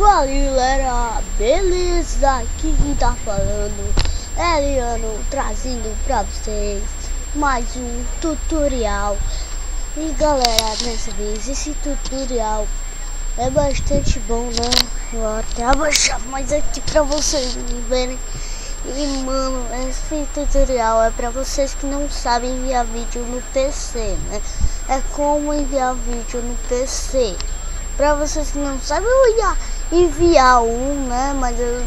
Fala galera, beleza? Aqui quem tá falando é Eliano, trazendo pra vocês mais um tutorial. E galera, dessa vez esse tutorial é bastante bom, né? Eu vou até abaixar mais aqui pra vocês verem. E mano, esse tutorial é pra vocês que não sabem enviar vídeo no PC, né? É como enviar vídeo no PC. Pra vocês que não sabem, eu ia enviar um, né? Mas eu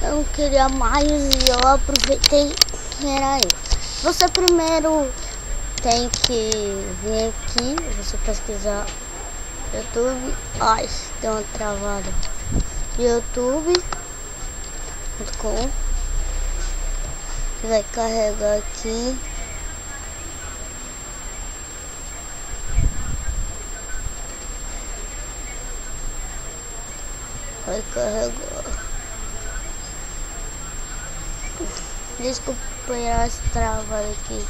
não queria mais e eu aproveitei que era isso. Você primeiro tem que vir aqui, você pesquisar YouTube. Ai, deu uma travada. YouTube.com. Vai carregar aqui. Vai carregar. Desculpa as travas aqui.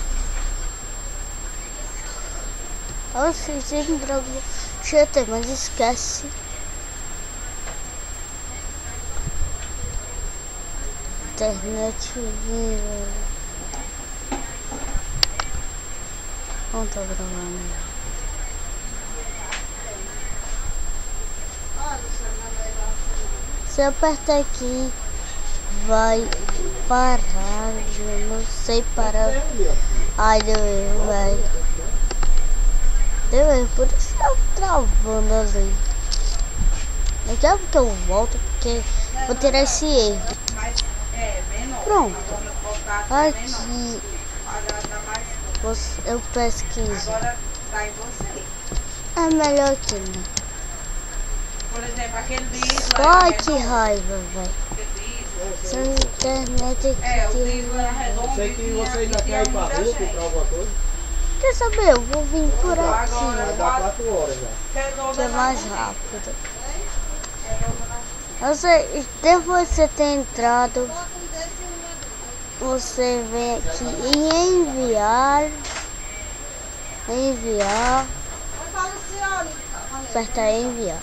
Você sempre travou. Chata, mas esquece. Internet viva. Não tá gravando. Se eu apertar aqui, vai parar. Eu não sei parar. Ai, deu erro, velho. Deu erro, por isso tá travando ali. Eu quero que eu volto, porque vou ter esse erro. Pronto. Aqui eu pesquiso. É melhor aqui, né? Por exemplo, aquele bicho lá. Ai, que raiva, velho. Essa internet aqui. O bicho era redondo. Sei que você ainda quer ir pra rua comprar alguma coisa. Quer saber? Eu vou vir por aqui. Vai dar 4 horas já. Que é mais rápido. Depois de você ter entrado, você vem aqui em enviar. Aperta em enviar.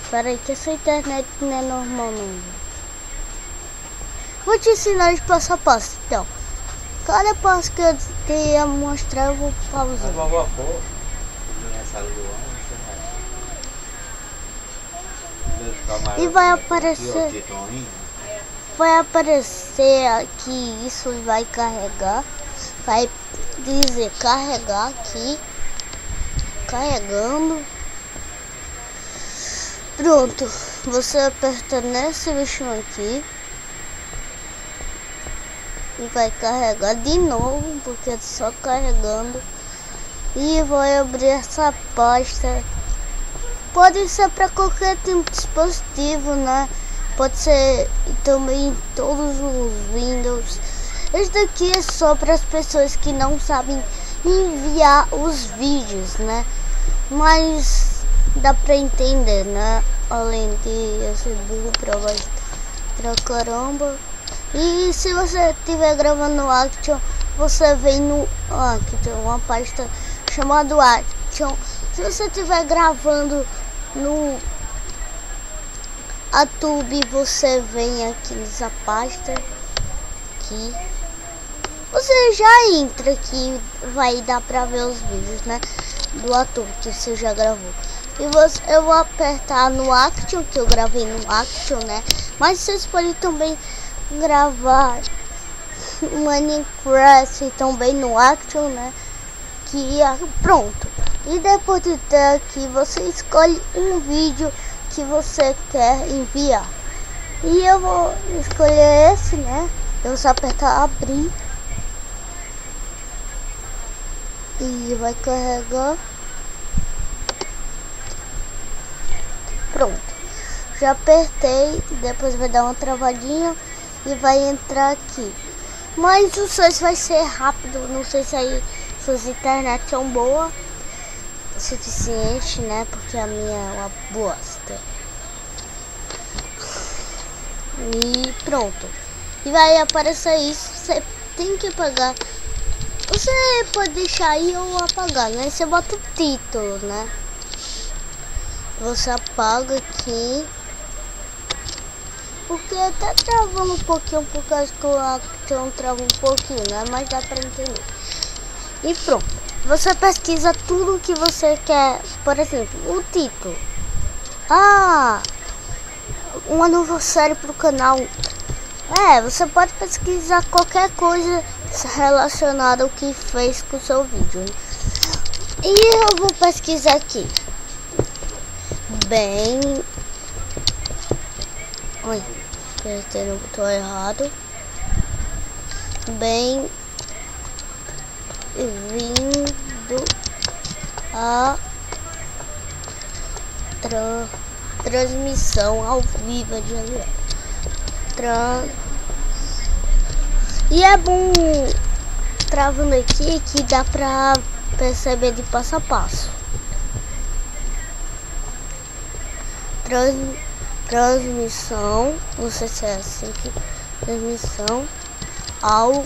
Espera aí que essa internet não é normal não. Vou te ensinar de passo a passo, então. Cada passo que eu ia mostrar eu vou pausar. E vai aparecer aqui, isso vai carregar. Vai dizer carregar aqui. Carregando. Pronto, você aperta nesse bichinho aqui e vai carregar de novo, porque é só carregando. E vai abrir essa pasta. Pode ser para qualquer tipo de dispositivo, né? Pode ser também em todos os Windows. Esse daqui é só para as pessoas que não sabem enviar os vídeos, né? Mas dá pra entender, né? Além de eu ser burro pra caramba. E se você estiver gravando no Action, você vem no Action, uma pasta chamada Action. Se você estiver gravando no YouTube, você vem aqui nessa pasta aqui. Você já entra aqui, vai dar pra ver os vídeos, né? Do ator que você já gravou. E eu vou apertar no Action, que eu gravei no Action, né? Mas vocês podem também gravar Minecraft também no Action, né? Que pronto. E depois de ter aqui, você escolhe um vídeo que você quer enviar. E eu vou escolher esse, né? Eu vou só apertar abrir. E vai carregar. Pronto, já apertei, depois vai dar uma travadinha e vai entrar aqui. Mas o seu vai ser rápido, não sei se aí suas internet são boas o suficiente, né? Porque a minha é uma bosta. E pronto. E vai aparecer isso, você tem que apagar. Você pode deixar aí ou apagar, né? Você bota o título, né? Você apaga aqui. Porque tá travando um pouquinho por causa que o action trava um pouquinho, né? Mas dá pra entender. E pronto. Você pesquisa tudo que você quer. Por exemplo, o título. Uma nova série pro canal. Você pode pesquisar qualquer coisa relacionada ao que fez com o seu vídeo, né? E eu vou pesquisar aqui. Oi, apertei no botão errado. Bem-vindo a transmissão ao vivo de Aliás. E é bom travando aqui que dá pra perceber de passo a passo. Transmissão, não sei se é assim aqui, transmissão ao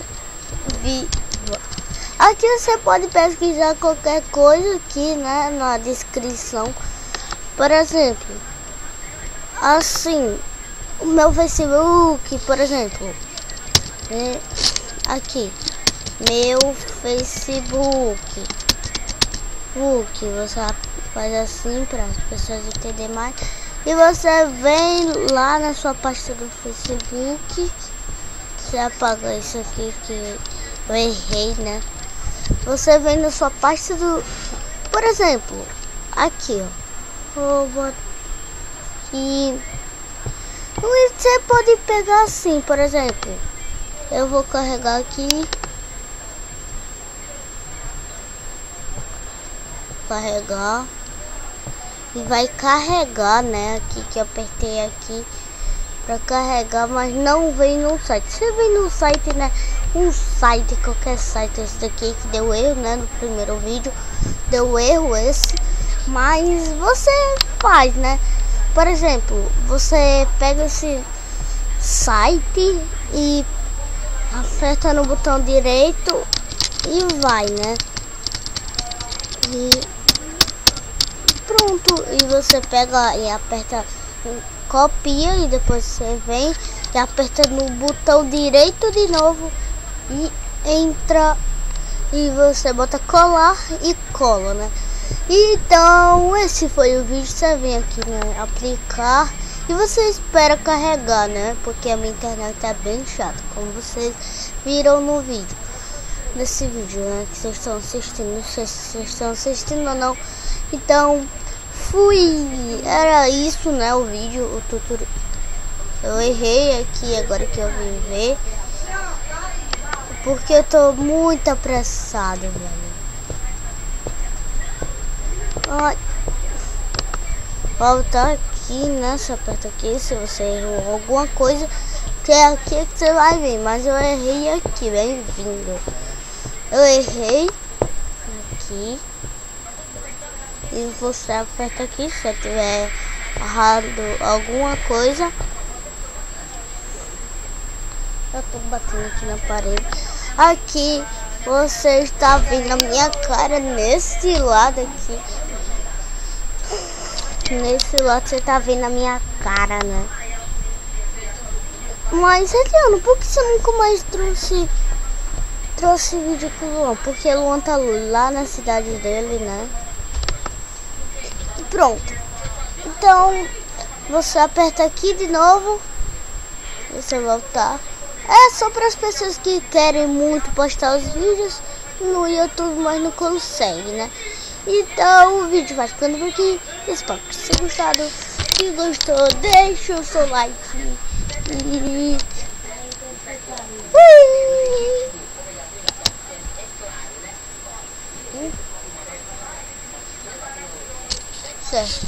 vivo. Aqui você pode pesquisar qualquer coisa aqui, né, na descrição. Por exemplo, assim, o meu Facebook, por exemplo, aqui, meu Facebook, você faz assim para as pessoas entenderem mais. E você vem lá na sua pasta do Facebook. Você apaga isso aqui que eu errei, né? Você vem na sua pasta do... Por exemplo, aqui, ó. E você pode pegar assim, por exemplo. Eu vou carregar aqui. Carregar. E vai carregar, né? Aqui que eu apertei aqui para carregar, mas não vem no site. Você vem no site, né? Um site, qualquer site, esse daqui que deu erro, né? No primeiro vídeo deu erro esse, mas você faz, né? Por exemplo, você pega esse site e aperta no botão direito e vai, né? E pronto, e você pega e aperta, copia e depois você vem e aperta no botão direito de novo e entra e você bota colar e cola, né? Então esse foi o vídeo. Você vem aqui, né, aplicar e você espera carregar, né? Porque a minha internet é bem chata, como vocês viram no vídeo, nesse vídeo, né, que vocês estão assistindo. Não sei se vocês estão assistindo ou não. Então era isso, né, o vídeo, o tutorial. Eu errei aqui agora que eu vim ver, porque eu tô muito apressado, velho. Voltar aqui, né, você aperta aqui se você errou alguma coisa, que é aqui que você vai ver, mas eu errei aqui, bem-vindo. Eu errei aqui. E você aperta aqui se eu tiver errado alguma coisa. Eu tô batendo aqui na parede. Aqui você está vendo a minha cara nesse lado aqui. Nesse lado você tá vendo a minha cara, né? Mas, Eliano, por que você nunca mais trouxe vídeo com o Luan? Porque o Luan tá lá na cidade dele, né? Pronto. Então você aperta aqui de novo. Você voltar. É só para as pessoas que querem muito postar os vídeos no YouTube, mas não consegue, né? Então o vídeo vai ficando por aqui. Espero que tenha gostado. Se gostou, deixa o seu like e... certo.